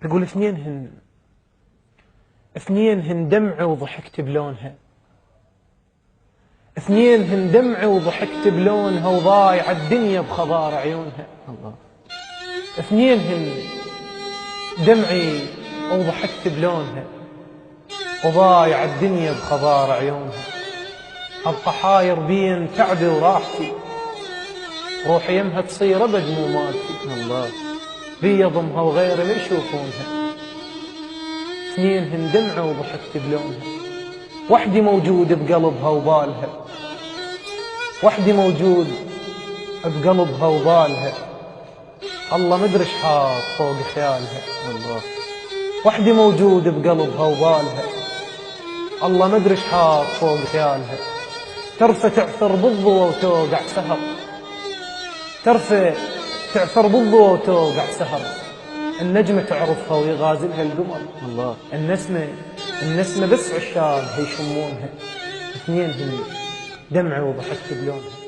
تقول اثنينهن دمعي وضحكت بلونها، اثنينهن دمعي وضحكت بلونها وضايع الدنيا بخضار عيونها. الله. اثنينهن دمعي وضحكت بلونها وضايع الدنيا بخضار عيونها. ابقى حاير بين تعبي وراحتي، روحي يمها تصير ابد مو مالتي. الله. بيضمها وغيري لا يشوفونها. اثنينهن دمعي وضحكت بلونها، وحدي موجود بقلبها وبالها، وحدي موجود بقلبها وبالها. الله مدري ايش حاط فوق خيالها. الله. وحدي موجود بقلبها وبالها، الله مدري ايش حاط فوق خيالها. ترفى تعثر بالضوى وتوقع سهر، ترفى تعثر بالضوى وتوقع سهر. النجمة تعرفها ويغازلها القمر. الله. النسمة بس عشاقها يشمونها. اثنينهن دمعي وضحكت بلونها.